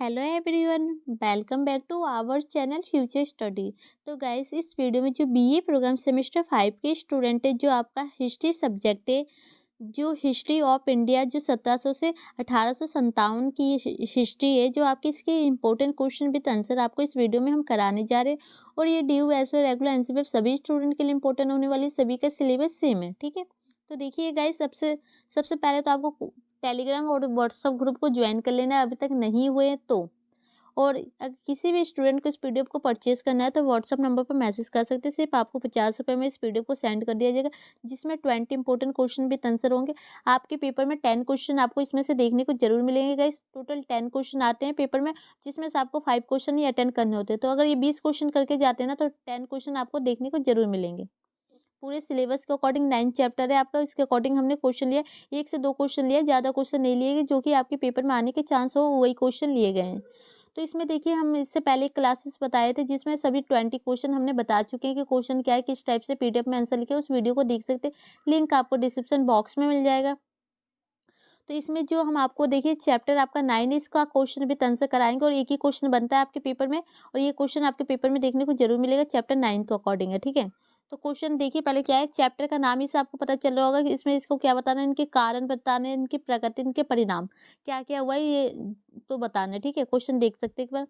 Hello everyone, welcome back to our channel future study. तो guys, इस video में जो बीए प्रोग्राम सेमेस्टर 5 के स्टूडेंट है, जो आपका हिस्ट्री सब्जेक्ट है, जो हिस्ट्री ऑफ इंडिया जो 1700 से 1857 की हिस्ट्री है, जो आपके इसके इंपॉर्टेंट क्वेश्चन विद आंसर आपको इस वीडियो में हम कराने जा रहे हैं। और ये due as well regular NCERT सभी स्टूडेंट के लिए इंपॉर्टेंट होने वाली, सभी का सिलेबस सेम है। ठीक है, तो देखिए गाइस, सबसे सबसे पहले तो आपको टेलीग्राम और व्हाट्सएप ग्रुप को ज्वाइन कर लेना है, अभी तक नहीं हुए तो। और अगर किसी भी स्टूडेंट को इस पीडीएफ को परचेज करना है तो व्हाट्सएप नंबर पर मैसेज कर सकते हैं। सिर्फ आपको 50 रुपये में इस पीडीएफ को सेंड कर दिया जाएगा, जिसमें 20 इंपॉर्टेंट क्वेश्चन भी आंसर होंगे। आपके पेपर में 10 क्वेश्चन आपको इसमें से देखने को जरूर मिलेंगे गाइस। टोटल 10 क्वेश्चन आते हैं पेपर में, जिसमें से आपको 5 क्वेश्चन ही अटेंड करने होते हैं। तो अगर ये 20 क्वेश्चन करके जाते हैं ना, तो 10 क्वेश्चन आपको देखने को जरूर मिलेंगे। पूरे सिलेबस के अकॉर्डिंग 9 चैप्टर है आपका, इसके अकॉर्डिंग हमने क्वेश्चन लिया, 1 से 2 क्वेश्चन लिया, ज़्यादा क्वेश्चन नहीं लिए, जो कि आपके पेपर में आने के चांस हो वही क्वेश्चन लिए गए हैं। तो इसमें देखिए, हम इससे पहले क्लासेस बताए थे, जिसमें सभी 20 क्वेश्चन हमने बता चुके हैं कि क्वेश्चन क्या है, किस टाइप से पीडीएफ में आंसर लिखे, उस वीडियो को देख सकते हैं। लिंक आपको डिस्क्रिप्शन बॉक्स में मिल जाएगा। तो इसमें जो हम आपको देखिए चैप्टर आपका 9 इसका क्वेश्चन विद आंसर कराएंगे, और एक ही क्वेश्चन बनता है आपके पेपर में, और ये क्वेश्चन आपके पेपर में देखने को जरूर मिलेगा, चैप्टर 9 के अकॉर्डिंग है। ठीक है, तो क्वेश्चन देखिए, पहले क्या है, चैप्टर का नाम ही से आपको पता चल रहा होगा कि इसमें इसको क्या बताना है, इनके कारण बताने हैं, इनकी प्रकृति, इनके परिणाम क्या क्या हुआ है, ये तो बताना है। ठीक है, क्वेश्चन देख सकते हैं एक बार।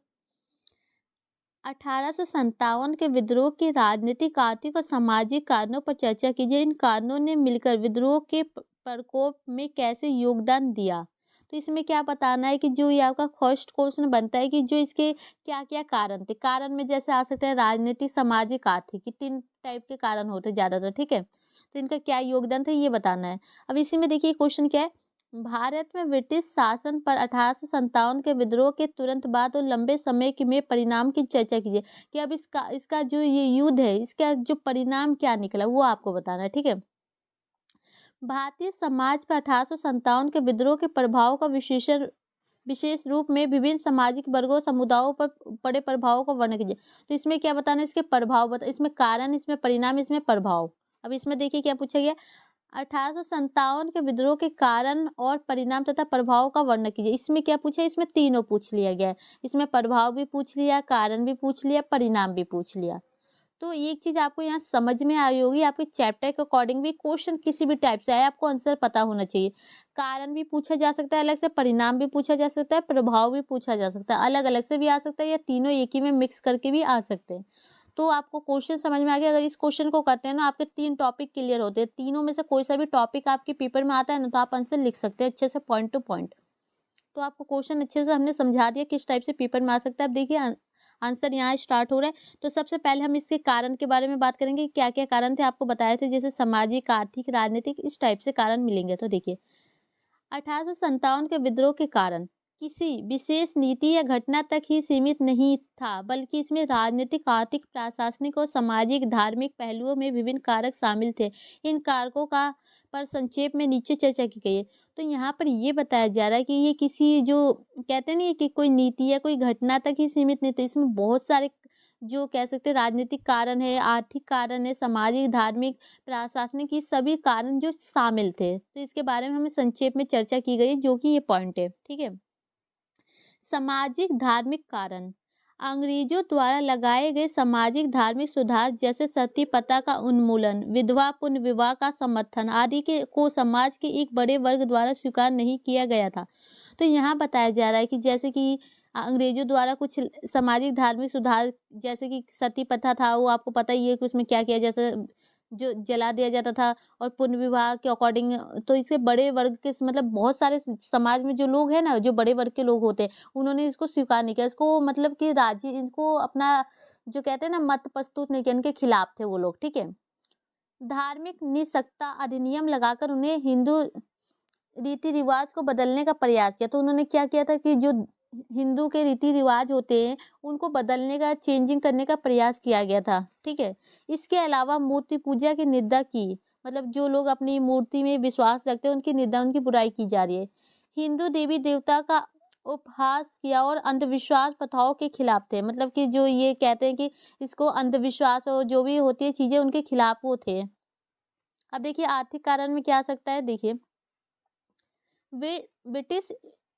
1857 के विद्रोह के राजनीतिक, आर्थिक और सामाजिक कारणों पर चर्चा कीजिए। इन कारणों ने मिलकर विद्रोह के प्रकोप में कैसे योगदान दिया। तो इसमें क्या बताना है कि जो ये आपका फर्स्ट क्वेश्चन बनता है कि जो इसके क्या क्या कारण थे। कारण में जैसे आ सकते हैं राजनीतिक, सामाजिक, आर्थिक, ये 3 टाइप के कारण होते हैं ज्यादातर। ठीक है, तो इनका क्या योगदान था ये बताना है। अब इसी में देखिए क्वेश्चन क्या है, भारत में ब्रिटिश शासन पर 1857 के विद्रोह के तुरंत बाद और लंबे समय के में परिणाम की चर्चा कीजिए। कि अब इसका इसका जो ये युद्ध है, इसका जो परिणाम क्या निकला वो आपको बताना है। ठीक है, भारतीय समाज पर 1857 के विद्रोह के प्रभाव का विशेष रूप में विभिन्न सामाजिक वर्गों, समुदायों पर पड़े प्रभाव का वर्णन कीजिए। तो इसमें क्या बताना है, इसके प्रभाव बता, इसमें कारण, इसमें परिणाम, इसमें प्रभाव। अब इसमें देखिए क्या पूछा गया, 1857 के विद्रोह के कारण और परिणाम तथा प्रभाव का वर्णन कीजिए। इसमें क्या पूछा है, इसमें तीनों पूछ लिया गया है। इसमें प्रभाव भी पूछ लिया, कारण भी पूछ लिया, परिणाम भी पूछ लिया। तो एक चीज आपको यहाँ समझ में आई होगी, आपके चैप्टर के अकॉर्डिंग भी क्वेश्चन किसी भी टाइप से आए, आपको आंसर पता होना चाहिए। कारण भी पूछा जा सकता है अलग से, परिणाम भी पूछा जा सकता है, प्रभाव भी पूछा जा सकता है, अलग अलग से भी आ सकता है, या तीनों एक ही में मिक्स करके भी आ सकते हैं। तो आपको क्वेश्चन समझ में आ गया। अगर इस क्वेश्चन को करते हैं ना, आपके 3 टॉपिक क्लियर होते हैं। तीनों में से कोई सा भी टॉपिक आपके पेपर में आता है ना, तो आप आंसर लिख सकते हैं अच्छे से, पॉइंट टू पॉइंट। तो आपको क्वेश्चन अच्छे से हमने समझा दिया किस टाइप से पेपर में आ सकता है। अब देखिए आंसर यहाँ स्टार्ट हो रहा है। तो सबसे पहले हम इसके कारण के बारे में बात करेंगे, क्या क्या कारण थे आपको बताए थे, जैसे सामाजिक, आर्थिक, राजनीतिक, इस टाइप से कारण मिलेंगे। तो देखिए, 1857 के विद्रोह के कारण किसी विशेष नीति या घटना तक ही सीमित नहीं था, बल्कि इसमें राजनीतिक, आर्थिक, प्रशासनिक और सामाजिक, धार्मिक पहलुओं में विभिन्न कारक शामिल थे। इन कारकों का पर संक्षेप में नीचे चर्चा की गई है। तो यहाँ पर ये बताया जा रहा है कि ये किसी जो कहते नहीं कि कोई नीति या कोई घटना तक ही सीमित नहीं थे, इसमें बहुत सारे जो कह सकते हैं राजनीतिक कारण है, आर्थिक कारण है, सामाजिक, धार्मिक, प्रशासनिक, ये सभी कारण जो शामिल थे। तो इसके बारे में हमें संक्षेप में चर्चा की गई, जो कि ये पॉइंट है। ठीक है, सामाजिक धार्मिक कारण, अंग्रेजों द्वारा लगाए गए सामाजिक धार्मिक सुधार जैसे सती प्रथा का उन्मूलन, विधवा पुनर्विवाह का समर्थन आदि के को समाज के एक बड़े वर्ग द्वारा स्वीकार नहीं किया गया था। तो यहाँ बताया जा रहा है कि जैसे कि अंग्रेजों द्वारा कुछ सामाजिक धार्मिक सुधार, जैसे कि सती प्रथा था, वो आपको पता ही है कि उसमें क्या किया, जैसे जो जला दिया जाता था, और पुनर्विवाह के अकॉर्डिंग, तो इसे बड़े वर्ग के मतलब बहुत सारे समाज में जो लोग हैं ना, जो बड़े वर्ग के लोग होते हैं, उन्होंने इसको स्वीकार नहीं किया, इसको मतलब कि राजी, इनको अपना जो कहते हैं ना मत प्रस्तुत नहीं किया, इनके खिलाफ थे वो लोग। ठीक है, धार्मिक निःशक्तता अधिनियम लगाकर उन्हें हिंदू रीति रिवाज को बदलने का प्रयास किया। तो उन्होंने क्या किया था कि जो हिंदू के रीति रिवाज होते हैं उनको बदलने का, चेंजिंग करने का प्रयास किया गया था। ठीक है, इसके अलावा मूर्ति पूजा की निंदा की, मतलब जो लोग अपनी मूर्ति में विश्वास रखते हैं उनकी निंदा, उनकी बुराई की जा रही है। हिंदू देवी देवता का उपहास किया और अंधविश्वास प्रथाओं के खिलाफ थे, मतलब कि जो ये कहते हैं कि इसको अंधविश्वास और जो भी होती है चीजें, उनके खिलाफ वो थे। अब देखिए आर्थिक कारण में क्या आ सकता है, देखिए वे ब्रिटिश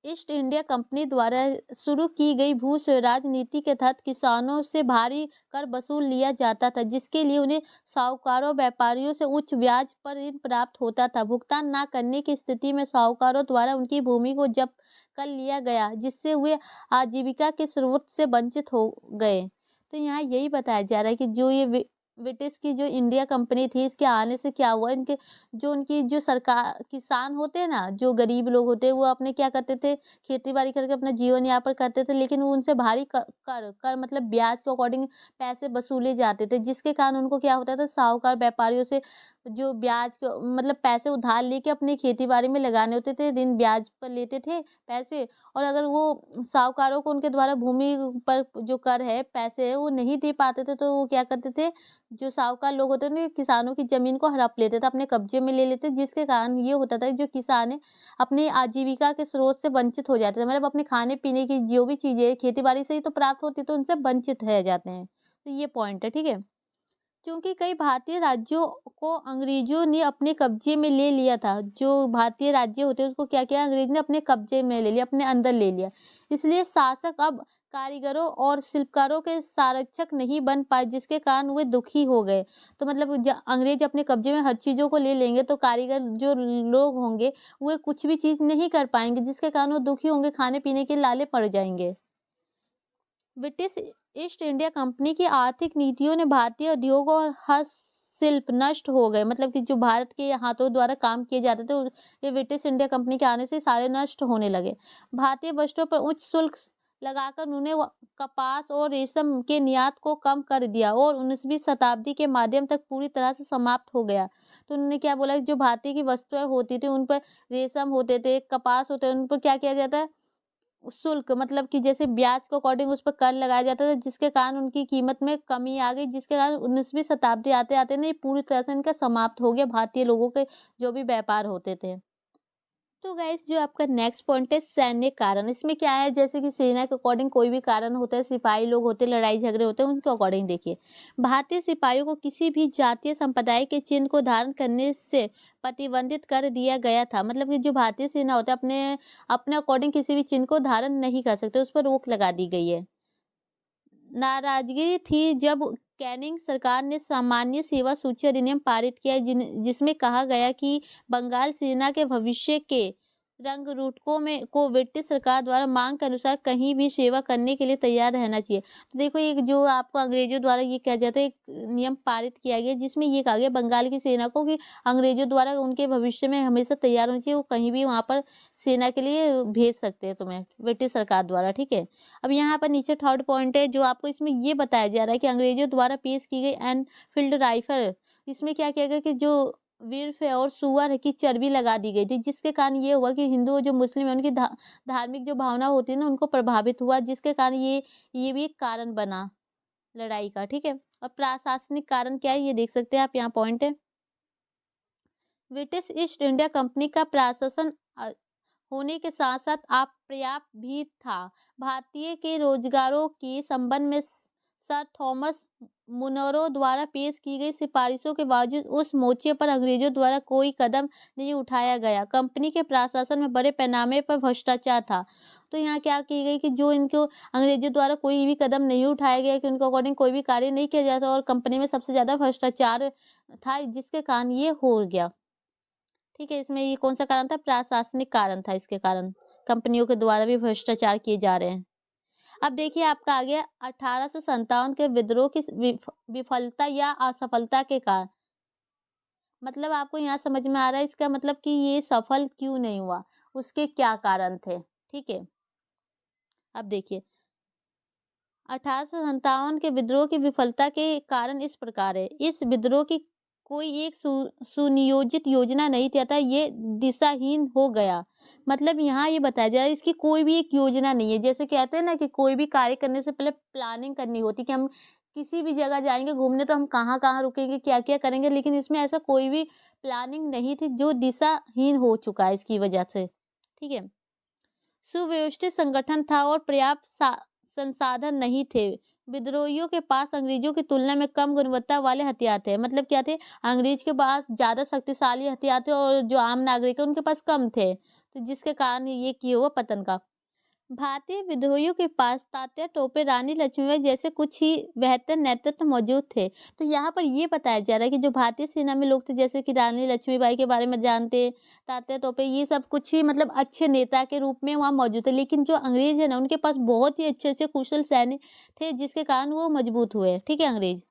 ईस्ट इंडिया कंपनी द्वारा शुरू की गई भू स्वराज नीति के तहत किसानों से भारी कर वसूल लिया जाता था, जिसके लिए उन्हें साहूकारों व्यापारियों से उच्च ब्याज पर ऋण प्राप्त होता था। भुगतान न करने की स्थिति में साहूकारों द्वारा उनकी भूमि को जब्त कर लिया गया, जिससे वे आजीविका के स्रोत से वंचित हो गए। तो यहाँ यही बताया जा रहा है कि जो ये ब्रिटिश की जो इंडिया कंपनी थी, इसके आने से क्या हुआ, इनके जो उनकी जो सरकार किसान होते हैं ना, जो गरीब लोग होते हैं, वो अपने क्या करते थे, खेती बाड़ी करके अपना जीवन यापन करते थे, लेकिन वो उनसे भारी कर मतलब ब्याज के अकॉर्डिंग पैसे वसूले जाते थे, जिसके कारण उनको क्या होता था, साहूकार व्यापारियों से जो ब्याज मतलब पैसे उधार लेके अपनी खेती बाड़ी में लगाने होते थे, ऋण ब्याज पर लेते थे पैसे। और अगर वो साहूकारों को उनके द्वारा भूमि पर जो कर है, पैसे है, वो नहीं दे पाते थे, तो वो क्या करते थे, जो साहूकार लोग होते थे किसानों की जमीन को हड़प लेते थे, अपने कब्जे में ले लेते, जिसके कारण ये होता था कि जो किसान है अपनी आजीविका के स्रोत से वंचित हो जाते थे, मतलब अपने खाने पीने की जो भी चीजें खेती बाड़ी से ही तो प्राप्त होती, तो उनसे वंचित रह जाते हैं। तो ये पॉइंट है, ठीक है। क्योंकि कई भारतीय राज्यों को अंग्रेजों ने अपने कब्जे में ले लिया था, जो भारतीय राज्य होते हैं उसको क्या किया, अंग्रेज ने अपने कब्जे में ले लिया, अपने अंदर ले लिया। इसलिए शासक अब कारीगरों और शिल्पकारों के संरक्षक नहीं बन पाए, जिसके कारण वे दुखी हो गए। तो मतलब अंग्रेज अपने कब्जे में हर चीजों को ले लेंगे, तो कारीगर जो लोग होंगे वे कुछ भी चीज नहीं कर पाएंगे, जिसके कारण वो दुखी होंगे, खाने पीने के लाले पड़ जाएंगे। ब्रिटिश ईस्ट इंडिया कंपनी की आर्थिक नीतियों ने भारतीय उद्योग और हस्तशिल्प नष्ट हो गए, मतलब कि जो भारत के हाथों द्वारा काम किए जाते थे, ये ब्रिटिश इंडिया कंपनी के आने से सारे नष्ट होने लगे। भारतीय वस्त्रों पर उच्च शुल्क लगाकर उन्होंने कपास और रेशम के निर्यात को कम कर दिया और 19वीं शताब्दी के माध्यम तक पूरी तरह से समाप्त हो गया। तो उन्होंने क्या बोला कि जो भारतीय की वस्तुएं होती थी, उन पर रेशम होते थे, कपास होते थे, उन पर क्या किया जाता है, शुल्क मतलब कि जैसे ब्याज के अकॉर्डिंग उस पर कर लगाया जाता था, जिसके कारण उनकी कीमत में कमी आ गई, जिसके कारण 19वीं शताब्दी आते आते नहीं पूरी तरह से इनका समाप्त हो गया, भारतीय लोगों के जो भी व्यापार होते थे। तो गाइस जो आपका नेक्स्ट पॉइंट है सैन्य कारण, इसमें क्या है, जैसे कि सेना के अकॉर्डिंग कोई भी कारण होता है, सिपाही लोग होते हैं, लड़ाई झगड़े होते हैं, उनके अकॉर्डिंग देखिए। भारतीय सिपाहियों को किसी भी जातीय संप्रदाय के चिन्ह को धारण करने से प्रतिबंधित कर दिया गया था, मतलब कि जो भारतीय सेना होता है अपने अपने अकॉर्डिंग किसी भी चिन्ह को धारण नहीं कर सकते, उस पर रोक लगा दी गई है। नाराजगी थी जब कैनिंग सरकार ने सामान्य सेवा सूची अधिनियम पारित किया, जिसमें कहा गया कि बंगाल सेना के भविष्य के रंग रूटकों में को ब्रिटिश सरकार द्वारा मांग के अनुसार कहीं भी सेवा करने के लिए तैयार रहना चाहिए। तो देखो ये जो आपको अंग्रेजों द्वारा ये कहा जाता है, एक नियम पारित किया गया जिसमें ये कहा गया बंगाल की सेना को कि अंग्रेजों द्वारा उनके भविष्य में हमेशा तैयार होनी चाहिए, वो कहीं भी वहाँ पर सेना के लिए भेज सकते हैं तुम्हें ब्रिटिश सरकार द्वारा, ठीक है। अब यहाँ पर नीचे थर्ड पॉइंट है, जो आपको इसमें ये बताया जा रहा है कि अंग्रेजों द्वारा पेश की गई एनफील्ड राइफल, इसमें क्या किया गया कि जो विर्फ है और सुअर की चर्बी लगा दी गई थी, जिसके कारण ये हुआ कि हिंदू जो मुस्लिम है उनकी धार्मिक जो भावना होती है ना, उनको प्रभावित हुआ, जिसके कारण ये भी एक कारण बना लड़ाई का, ठीक है। और प्रशासनिक कारण क्या है ये देख सकते हैं आप, यहाँ पॉइंट है, ब्रिटिश ईस्ट इंडिया कंपनी का प्रशासन होने के साथ साथ अपर्याप्त भी था। भारतीय के रोजगारों के संबंध में सर थॉमस मुनरो द्वारा पेश की गई सिफारिशों के बावजूद उस मोर्चे पर अंग्रेजों द्वारा कोई कदम नहीं उठाया गया। कंपनी के प्रशासन में बड़े पैमाने पर भ्रष्टाचार था। तो यहाँ क्या की गई कि जो इनको अंग्रेजों द्वारा कोई भी कदम नहीं उठाया गया, कि उनको अकॉर्डिंग कोई भी कार्य नहीं किया जाता, और कंपनी में सबसे ज्यादा भ्रष्टाचार था, जिसके कारण ये हो गया, ठीक है। इसमें ये कौन सा कारण था, प्रशासनिक कारण था, इसके कारण कंपनियों के द्वारा भी भ्रष्टाचार किए जा रहे हैं। अब देखिए आपका आ गया 1857 के विद्रोह की विफलता या असफलता के कारण, मतलब आपको यहाँ समझ में आ रहा है इसका मतलब कि ये सफल क्यों नहीं हुआ, उसके क्या कारण थे, ठीक है। अब देखिए 1857 के विद्रोह की विफलता के कारण इस प्रकार है, इस विद्रोह की कोई एक सुनियोजित योजना नहीं थी, अतः ये दिशाहीन हो गया। मतलब यहाँ ये बताया जा रहा है इसकी कोई भी एक योजना नहीं है। जैसे कहते हैं ना कि कोई भी कार्य करने से पहले प्लानिंग करनी होती, कि हम किसी भी जगह जाएंगे घूमने तो हम कहाँ कहाँ रुकेंगे, क्या क्या करेंगे, लेकिन इसमें ऐसा कोई भी प्लानिंग नहीं थी, जो दिशाहीन हो चुका है इसकी वजह से, ठीक है। सुव्यवस्थित संगठन था और पर्याप्त संसाधन नहीं थे। विद्रोहियों के पास अंग्रेजों की तुलना में कम गुणवत्ता वाले हथियार थे। मतलब क्या थे, अंग्रेज के पास ज्यादा शक्तिशाली हथियार थे और जो आम नागरिक है उनके पास कम थे। तो जिसके कारण ये किया हुआ पतन का। भारतीय विद्रोहियों के पास तात्या टोपे, रानी लक्ष्मीबाई जैसे कुछ ही बेहतर नेतृत्व मौजूद थे। तो यहाँ पर ये बताया जा रहा है कि जो भारतीय सेना में लोग थे, जैसे कि रानी लक्ष्मीबाई के बारे में जानते हैं, तात्या टोपे, ये सब कुछ ही मतलब अच्छे नेता के रूप में वहाँ मौजूद थे। लेकिन जो अंग्रेज है ना, उनके पास बहुत ही अच्छे-अच्छे कुशल सैनिक थे, जिसके कारण वो मजबूत हुए। ठीक है, अंग्रेज।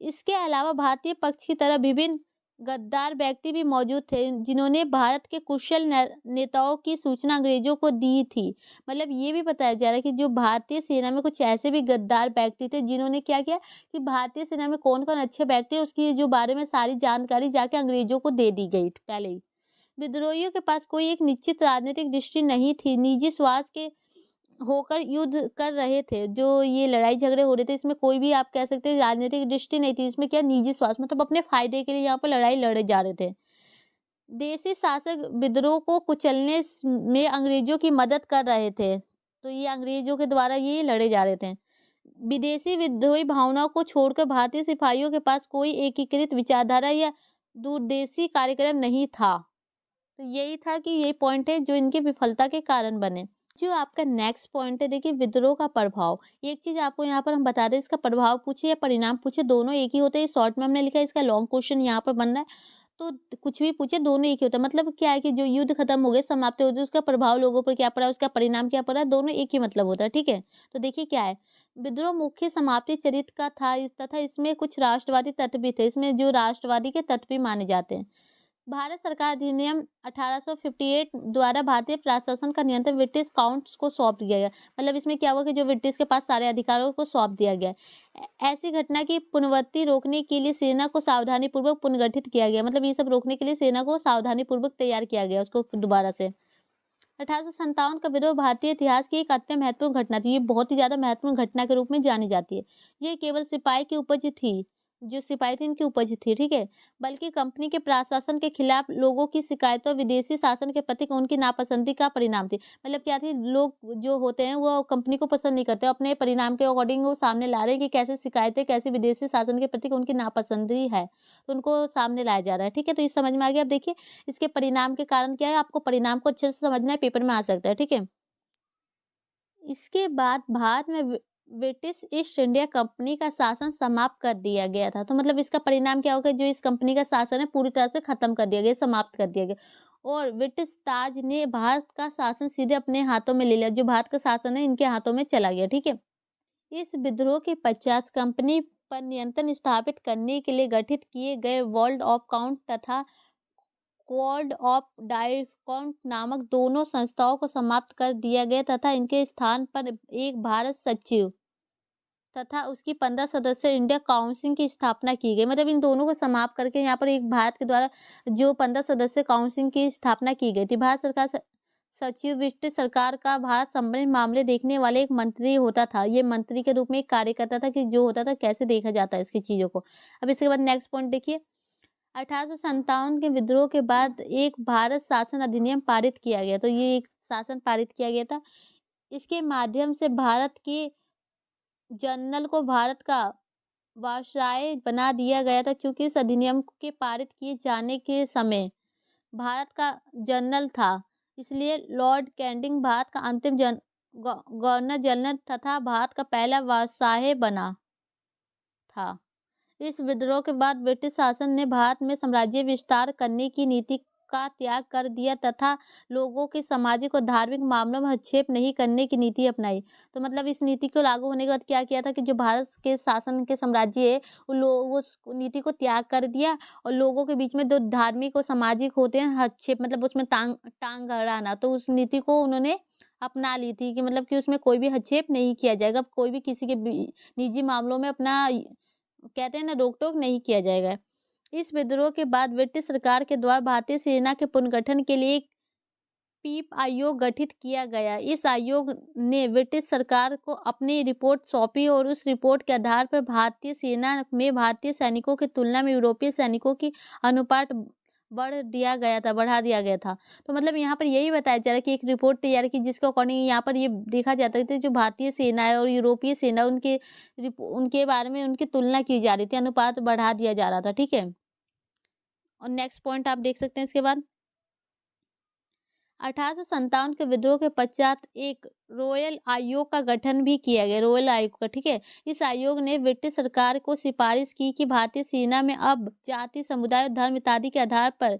इसके अलावा भारतीय पक्ष की तरफ विभिन्न गद्दार व्यक्ति भी मौजूद थे, जिन्होंने भारत के कुशल नेताओं की सूचना अंग्रेजों को दी थी। मतलब ये भी बताया जा रहा है कि जो भारतीय सेना में कुछ ऐसे भी गद्दार व्यक्ति थे, जिन्होंने क्या किया कि भारतीय सेना में कौन-कौन अच्छे व्यक्ति हैं, उसकी जो बारे में सारी जानकारी जाके अंग्रेजों को दे दी गई पहले ही। विद्रोहियों के पास कोई एक निश्चित राजनीतिक दृष्टि नहीं थी, निजी स्वार्थ के होकर युद्ध कर रहे थे। जो ये लड़ाई झगड़े हो रहे थे, इसमें कोई भी आप कह सकते हैं राजनीतिक दृष्टि नहीं थी। इसमें क्या निजी स्वार्थ, मतलब अपने फायदे के लिए यहाँ पर लड़ाई लड़े जा रहे थे। देशी शासक विद्रोह को कुचलने में अंग्रेजों की मदद कर रहे थे। तो ये अंग्रेजों के द्वारा ये लड़े जा रहे थे। विदेशी विद्रोही भावनाओं को छोड़कर भारतीय सिपाहियों के पास कोई एकीकृत विचारधारा या दूरदेशी कार्यक्रम नहीं था। तो यही था कि ये पॉइंट है जो इनकी विफलता के कारण बने। जो आपका नेक्स्ट पॉइंट है, देखिए विद्रोह का प्रभाव। एक चीज आपको यहाँ पर हम बता दें, इसका प्रभाव पूछे या परिणाम पूछे, दोनों एक ही होते हैं। शॉर्ट में हमने लिखा है, इसका लॉन्ग क्वेश्चन यहाँ पर बन रहा है, तो कुछ भी पूछे दोनों एक ही होता है। मतलब क्या है कि जो युद्ध खत्म हो गए, समाप्त हो गए, उसका प्रभाव लोगों पर क्या पड़ा, उसका परिणाम क्या पड़ा, दोनों एक ही मतलब होता है। ठीक है, तो देखिए क्या है, विद्रोह मुख्य समाप्ति चरित्र का था तथा इसमें कुछ राष्ट्रवादी तत्व भी थे। इसमें जो राष्ट्रवादी के तत्व भी माने जाते हैं। भारत सरकार अधिनियम 1858 द्वारा भारतीय प्रशासन का नियंत्रण ब्रिटिश काउंट्स को सौंप दिया गया। मतलब इसमें क्या हुआ कि जो ब्रिटिश के पास सारे अधिकारों को सौंप दिया गया। ऐसी घटना की पुनरावृत्ति रोकने के लिए सेना को सावधानी पूर्वक पुनर्गठित किया गया। मतलब ये सब रोकने के लिए सेना को सावधानी पूर्वक तैयार किया गया उसको दोबारा से। 1857 का विद्रोह भारतीय इतिहास की एक अत्यंत महत्वपूर्ण घटना थी। ये बहुत ही ज्यादा महत्वपूर्ण घटना के रूप में जानी जाती है। ये केवल सिपाही की उपज थी, जो सिपाही थे इनकी उपज थी। ठीक है, बल्कि कंपनी के प्रशासन के खिलाफ लोगों की शिकायतों, विदेशी शासन के प्रति उनकी नापसंदी का परिणाम थी। मतलब क्या थी, लोग जो होते हैं वो कंपनी को पसंद नहीं करते, अपने परिणाम के अकॉर्डिंग वो सामने ला रहे हैं कि कैसे शिकायतें, कैसे विदेशी शासन के प्रति उनकी नापसंदी है, तो उनको सामने लाया जा रहा है। ठीक है, तो इस समझ में आ गया। अब देखिए इसके परिणाम के कारण क्या है, आपको परिणाम को अच्छे से समझना है, पेपर में आ सकता है। ठीक है, इसके बाद भारत में ब्रिटिश ईस्ट इंडिया कंपनी का शासन समाप्त कर दिया गया था। तो मतलब इसका परिणाम क्या होगा, जो इस कंपनी का शासन है पूरी तरह से खत्म कर दिया गया, समाप्त कर दिया गया, और ब्रिटिश ताज ने भारत का शासन सीधे अपने हाथों में ले लिया। जो भारत का शासन है इनके हाथों में चला गया। ठीक है, इस विद्रोह के पश्चात कंपनी पर नियंत्रण स्थापित करने के लिए गठित किए गए वर्ल्ड ऑफ काउंट तथा कोड ऑफ डाइकाउंट नामक दोनों संस्थाओं को समाप्त कर दिया गया तथा इनके स्थान पर एक भारत सचिव तथा उसकी 15 सदस्य इंडिया काउंसिल की स्थापना की गई। मतलब इन दोनों को समाप्त करके यहाँ पर एक भारत के द्वारा जो 15 सदस्य काउंसिल की स्थापना की गई थी। भारत सरकार सचिव ब्रिटिश सरकार का भारत संबंधित मामले देखने वाले एक मंत्री होता था। ये मंत्री के रूप में एक कार्य करता था कि जो होता था कैसे देखा जाता है इसकी चीजों को। अब इसके बाद नेक्स्ट पॉइंट देखिए, 1857 के विद्रोह के बाद एक भारत शासन अधिनियम पारित किया गया। तो ये एक शासन पारित किया गया था। इसके माध्यम से भारत के जनरल को भारत का वायसराय बना दिया गया था। चूंकि इस अधिनियम के पारित किए जाने के समय भारत का जनरल था, इसलिए लॉर्ड कैंडिंग भारत का अंतिम गवर्नर जनरल तथा भारत का पहला वायसराय बना था। इस विद्रोह के बाद ब्रिटिश शासन ने भारत में साम्राज्य विस्तार करने की नीति का त्याग कर दिया तथा लोगों के सामाजिक और धार्मिक मामलों में हस्तक्षेप नहीं करने की नीति अपनाई। तो मतलब इस नीति को लागू होने के बाद क्या किया था कि जो भारत के शासन के साम्राज्य है उन लोगों उस नीति को त्याग कर दिया, और लोगों के बीच में जो धार्मिक और सामाजिक होते हैं हस्तक्षेप, मतलब उसमें टांग अड़ाना, तो उस नीति को उन्होंने अपना ली थी कि मतलब कि उसमें कोई भी हस्तक्षेप नहीं किया जाएगा। कोई भी किसी के निजी मामलों में अपना कहते हैं ना रोक टोक नहीं किया जाएगा। इस विद्रोह के बाद ब्रिटिश सरकार के द्वारा भारतीय सेना के पुनर्गठन के लिए एक पीप आयोग गठित किया गया। इस आयोग ने ब्रिटिश सरकार को अपनी रिपोर्ट सौंपी और उस रिपोर्ट के आधार पर भारतीय सेना में भारतीय सैनिकों की तुलना में यूरोपीय सैनिकों की अनुपात बढ़ा दिया गया था। तो मतलब यहाँ पर यही बताया जा रहा है कि एक रिपोर्ट तैयार की जिसके अकॉर्डिंग यहाँ पर ये देखा जाता है कि जो भारतीय सेना है और यूरोपीय सेना उनके बारे में उनकी तुलना की जा रही थी, अनुपात बढ़ा दिया जा रहा था। ठीक है, और नेक्स्ट पॉइंट आप देख सकते हैं इसके बाद, 1857 के विद्रोह के पश्चात एक रॉयल आयोग का गठन भी किया गया, रॉयल आयोग का, ठीक है। इस आयोग ने ब्रिटिश सरकार को सिफारिश की कि भारतीय सेना में अब जाति, समुदाय और धर्म इत्यादि के आधार पर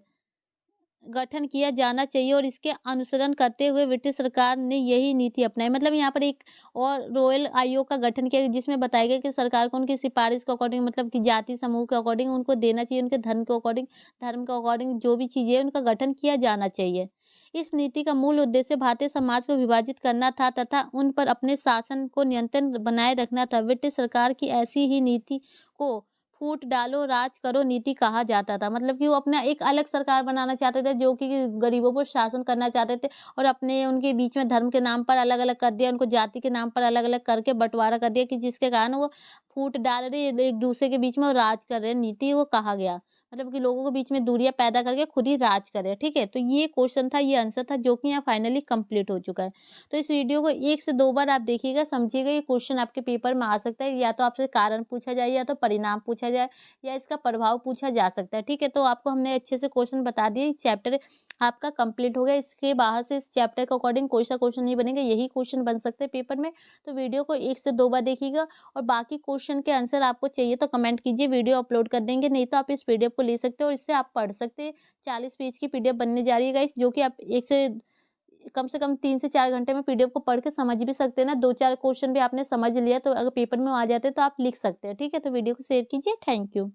गठन किया जाना चाहिए और इसके अनुसरण करते हुए ब्रिटिश सरकार ने यही नीति अपनाई। मतलब यहाँ पर एक और रॉयल आयोग का गठन किया जिसमें बताया गया कि सरकार को उनकी सिफारिश के अकॉर्डिंग, मतलब कि जाति समूह के अकॉर्डिंग उनको देना चाहिए, उनके धर्म के अकॉर्डिंग, धर्म के अकॉर्डिंग जो भी चीज़ें हैं उनका गठन किया जाना चाहिए। इस नीति का मूल उद्देश्य भारतीय समाज को विभाजित करना था तथा उन पर अपने शासन को नियंत्रण बनाए रखना था। ब्रिटिश सरकार की ऐसी ही नीति को फूट डालो राज करो नीति कहा जाता था। मतलब कि वो अपना एक अलग सरकार बनाना चाहते थे जो कि गरीबों पर शासन करना चाहते थे और अपने उनके बीच में धर्म के नाम पर अलग-अलग कर दिया, उनको जाति के नाम पर अलग-अलग करके बँटवारा कर दिया कि जिसके कारण वो फूट डाल रहे हैं एक दूसरे के बीच में और राज कर रहे हैं, नीति वो कहा गया। मतलब कि लोगों के बीच में दूरियाँ पैदा करके खुद ही राज करे, ठीक है? तो ये क्वेश्चन था, ये आंसर था जो कि यहाँ फाइनली कंप्लीट हो चुका है। तो इस वीडियो को 1 से 2 बार आप देखिएगा, समझिएगा, ये क्वेश्चन आपके पेपर में आ सकता है। या तो आपसे कारण पूछा जाए या तो परिणाम पूछा जाए या इसका प्रभाव पूछा जा सकता है, ठीक है? तो आपको हमने अच्छे से क्वेश्चन बता दिए, चैप्टर आपका कंप्लीट हो गया। इसके बाहर से इस चैप्टर के अकॉर्डिंग कोई सा क्वेश्चन नहीं बनेगा, यही क्वेश्चन बन सकते हैं पेपर में। तो वीडियो को 1 से 2 बार देखिएगा और बाकी क्वेश्चन के आंसर आपको चाहिए तो कमेंट कीजिए, वीडियो अपलोड कर देंगे, नहीं तो आप इस पीडीएफ को ले सकते हो और इससे आप पढ़ सकते हैं। 40 पेज की पीडीएफ बनने जा रही है गाइस, जो कि आप एक से कम 3 से 4 घंटे में पीडीएफ को पढ़ के समझ भी सकते हैं ना। 2-4 क्वेश्चन भी आपने समझ लिया तो अगर पेपर में आ जाते हैं तो आप लिख सकते हैं, ठीक है? तो वीडियो को शेयर कीजिए। Thank you.